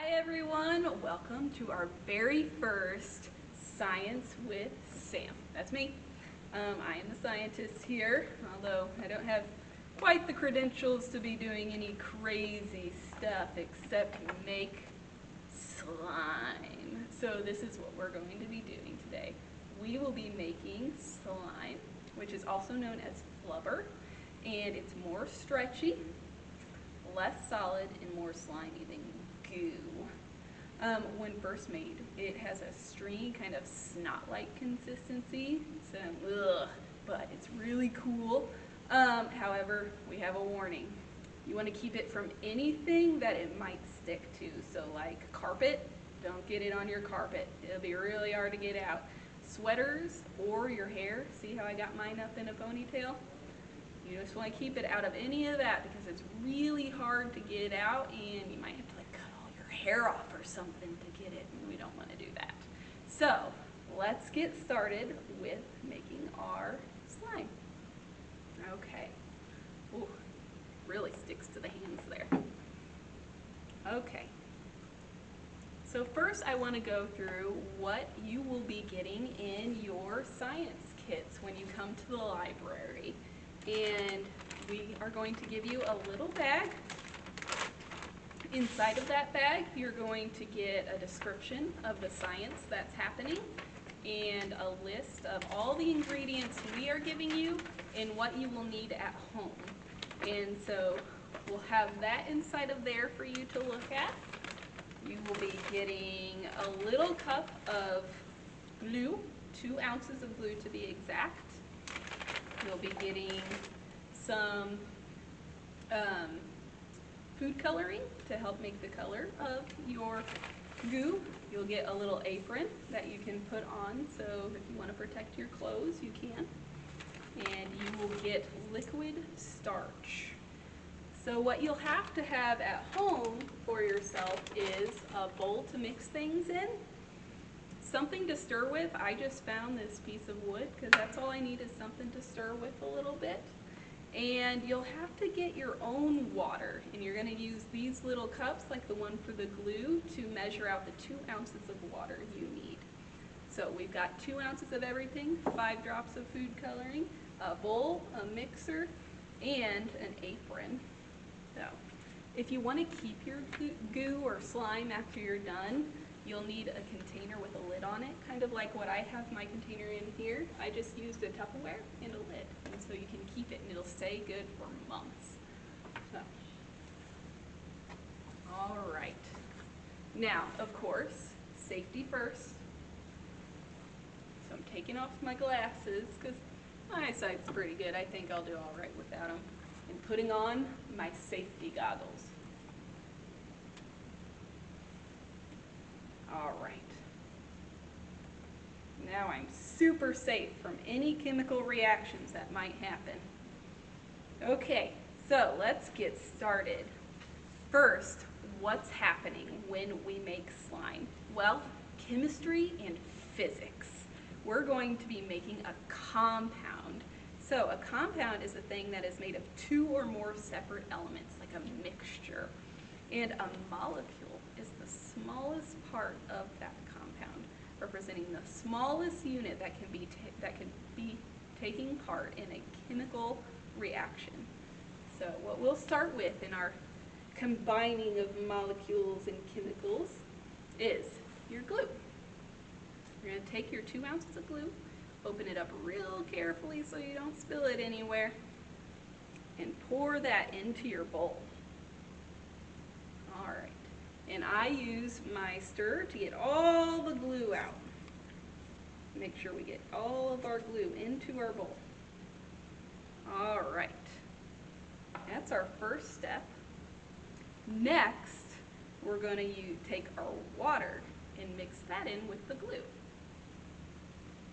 Hi everyone, welcome to our very first Science with Sam. That's me. I am the scientist here, although I don't have quite the credentials to be doing any crazy stuff except make slime. So this is what we're going to be doing today. We will be making slime, which is also known as flubber, and it's more stretchy, less solid, and more slimy than goo. When first made, it has a stringy kind of snot-like consistency, so but it's really cool. However, we have a warning. You want to keep it from anything that it might stick to, so like carpet, don't get it on your carpet. It'll be really hard to get out. Sweaters or your hair, see how I got mine up in a ponytail? You just want to keep it out of any of that because it's really hard to get out and you might have to like cut all your hair off or something to get it, and we don't want to do that. So let's get started with making our slime. Okay. Ooh, really sticks to the hands there. Okay. So first I want to go through what you will be getting in your science kits when you come to the library. And we are going to give you a little bag. Inside of that bag, you're going to get a description of the science that's happening and a list of all the ingredients we are giving you and what you will need at home. And so we'll have that inside of there for you to look at. You will be getting a little cup of glue, 2 ounces of glue to be exact. You'll be getting some food coloring to help make the color of your goo. You'll get a little apron that you can put on, so if you want to protect your clothes, you can. And you will get liquid starch. So what you'll have to have at home for yourself is a bowl to mix things in. Something to stir with. I just found this piece of wood because that's all I need is something to stir with a little bit. And you'll have to get your own water, and you're going to use these little cups like the one for the glue to measure out the 2 ounces of water you need. So we've got 2 ounces of everything, 5 drops of food coloring, a bowl, a mixer, and an apron. So if you want to keep your goo or slime after you're done, you'll need a container with a lid on it, kind of like what I have my container in here. I just used a Tupperware and a lid, and so you can keep it and it'll stay good for months. So, all right. Now, of course, safety first. So I'm taking off my glasses because my eyesight's pretty good. I think I'll do all right without them. And putting on my safety goggles. All right. Now I'm super safe from any chemical reactions that might happen. Okay, so let's get started. First, what's happening when we make slime? Well, chemistry and physics. We're going to be making a compound. So a compound is a thing that is made of 2 or more separate elements, like a mixture. And a molecule is the smallest part of that compound, representing the smallest unit that can be taking part in a chemical reaction. So what we'll start with in our combining of molecules and chemicals is your glue. You're going to take your 2 ounces of glue, open it up real carefully so you don't spill it anywhere, and pour that into your bowl. All right, and I use my stirrer to get all the glue out. Make sure we get all of our glue into our bowl. All right, that's our first step. Next, we're going to take our water and mix that in with the glue.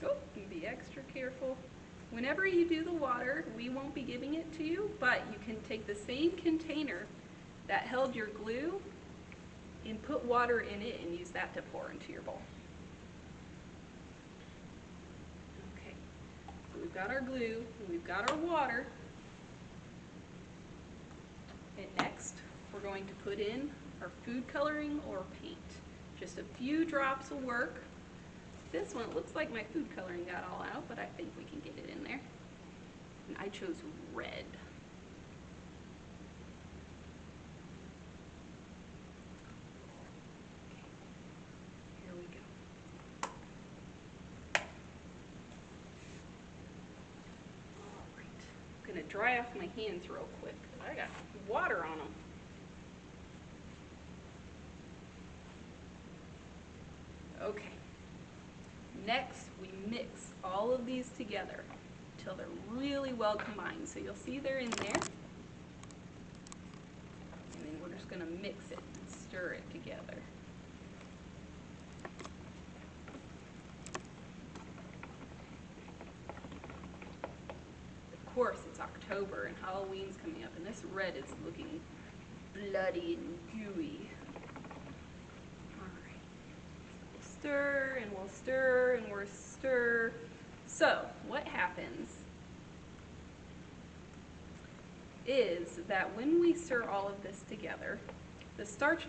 Oh, and be extra careful. Whenever you do the water, we won't be giving it to you, but you can take the same container that held your glue and put water in it and use that to pour into your bowl. Okay, so we've got our glue and we've got our water. And next, we're going to put in or food coloring or paint. Just a few drops will work. This one, it looks like my food coloring got all out, but I think we can get it in there. And I chose red. Here we go. All right. I'm gonna dry off my hands real quick, because I got water on them. Okay. Next, we mix all of these together until they're really well combined. So you'll see they're in there. And then we're just going to mix it and stir it together. Of course, it's October and Halloween's coming up, and this red is looking bloody and gooey. Stir and we'll stir and we'll stir. So what happens is that when we stir all of this together, the starch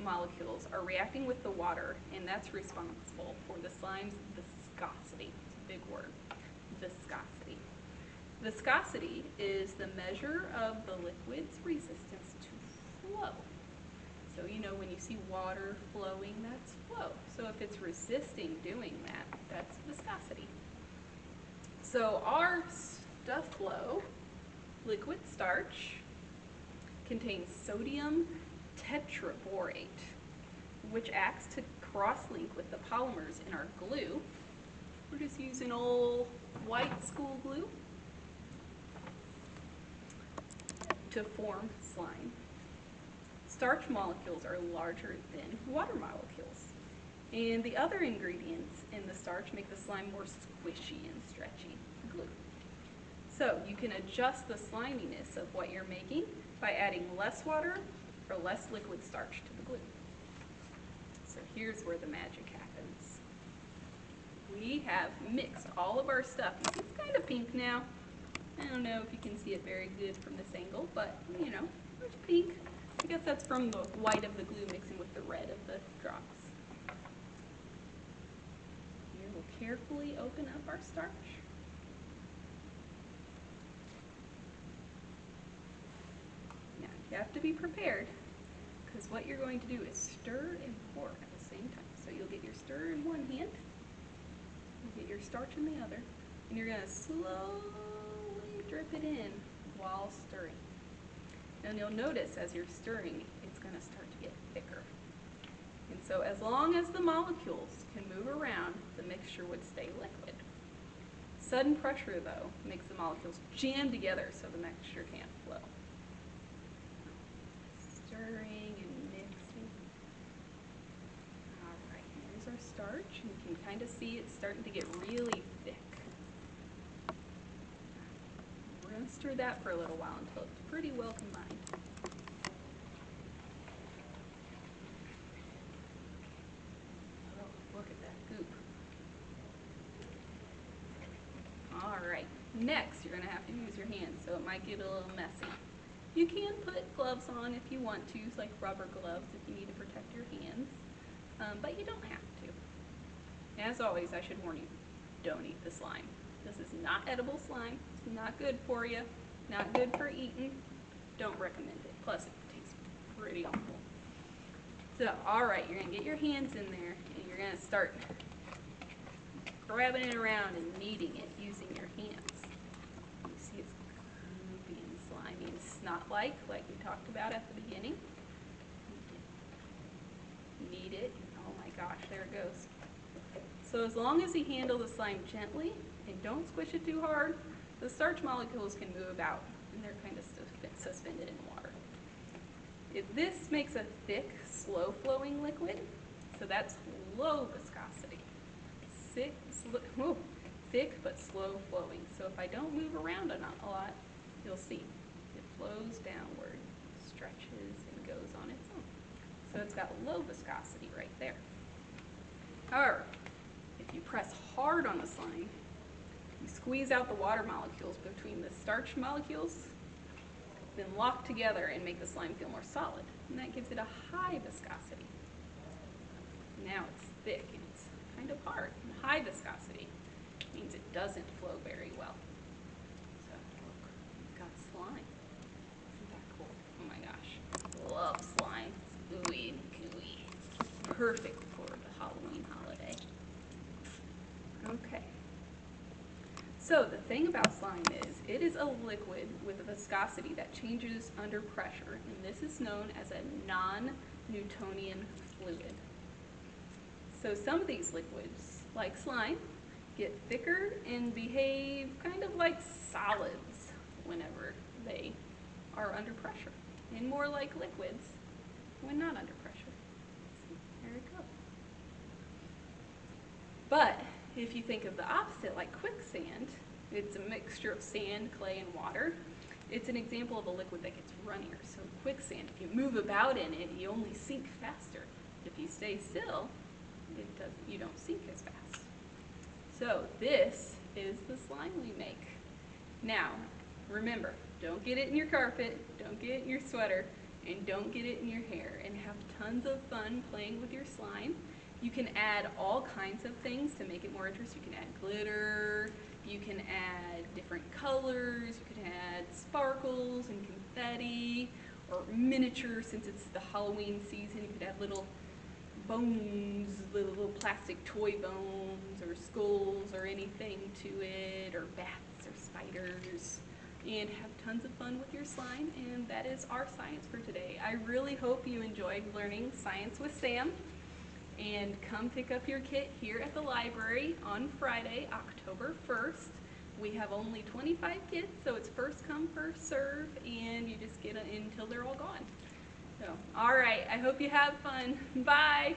molecules are reacting with the water, and that's responsible for the slime's viscosity. It's a big word, viscosity. Viscosity is the measure of the liquid's resistance to flow. So you know when you see water flowing, that's flow. So if it's resisting doing that, that's viscosity. So our Sta-Flo liquid starch contains sodium tetraborate, which acts to cross-link with the polymers in our glue. We're just using old white school glue to form slime. Starch molecules are larger than water molecules. And the other ingredients in the starch make the slime more squishy and stretchy glue. So you can adjust the sliminess of what you're making by adding less water or less liquid starch to the glue. So here's where the magic happens. We have mixed all of our stuff. It's kind of pink now. I don't know if you can see it very good from this angle, but you know, it's pink. I guess that's from the white of the glue mixing with the red of the drops. Here we'll carefully open up our starch. Now you have to be prepared, because what you're going to do is stir and pour at the same time. So you'll get your stir in one hand, you'll get your starch in the other, and you're going to slowly drip it in while stirring. And you'll notice as you're stirring, it's going to start to get thicker. And so as long as the molecules can move around, the mixture would stay liquid. Sudden pressure, though, makes the molecules jam together so the mixture can't flow. Stirring and mixing. All right, here's our starch. And you can kind of see it's starting to get really thick. We're going to stir that for a little while until it's pretty well combined. Oh, look at that goop. All right, next you're going to have to use your hands, so it might get a little messy. You can put gloves on if you want to, like rubber gloves if you need to protect your hands, but you don't have to. As always, I should warn you, don't eat the slime. This is not edible slime. It's not good for you. Not good for eating. Don't recommend it. Plus, it tastes pretty awful. So, all right, you're going to get your hands in there, and you're going to start grabbing it around and kneading it using your hands. You see it's goopy and slimy and snot-like we talked about at the beginning. Knead it. Oh my gosh, there it goes. So as long as you handle the slime gently and don't squish it too hard, the starch molecules can move about, and they're kind of suspended in water. This makes a thick, slow-flowing liquid, so that's low viscosity. Thick but slow-flowing. So if I don't move around a lot, you'll see it flows downward, stretches, and goes on its own. So it's got low viscosity right there. However, if you press hard on the slime, you squeeze out the water molecules between the starch molecules, then lock together and make the slime feel more solid. And that gives it a high viscosity. Now it's thick and it's kind of hard. And high viscosity means it doesn't flow very well. So look, we've got slime. Isn't that cool? Oh my gosh, love slime. It's ooey and gooey. Perfect for the Halloween holiday. Okay. So the thing about slime is it is a liquid with a viscosity that changes under pressure, and this is known as a non-Newtonian fluid. So some of these liquids, like slime, get thicker and behave kind of like solids whenever they are under pressure, and more like liquids when not under pressure. There we go. But if you think of the opposite, like quicksand, it's a mixture of sand, clay, and water. It's an example of a liquid that gets runnier. So quicksand, if you move about in it, you only sink faster. If you stay still, you don't sink as fast. So this is the slime we make. Now, remember, don't get it in your carpet, don't get it in your sweater, and don't get it in your hair, and have tons of fun playing with your slime. You can add all kinds of things to make it more interesting. You can add glitter, you can add different colors, you can add sparkles and confetti, or miniatures since it's the Halloween season. You could add little bones, little plastic toy bones, or skulls, or anything to it, or bats, or spiders, and have tons of fun with your slime. And that is our science for today. I really hope you enjoyed learning Science with Sam. And come pick up your kit here at the library on Friday, October 1st. We have only 25 kits, so it's first come, first serve, and you just get it until they're all gone. So, all right, I hope you have fun. Bye.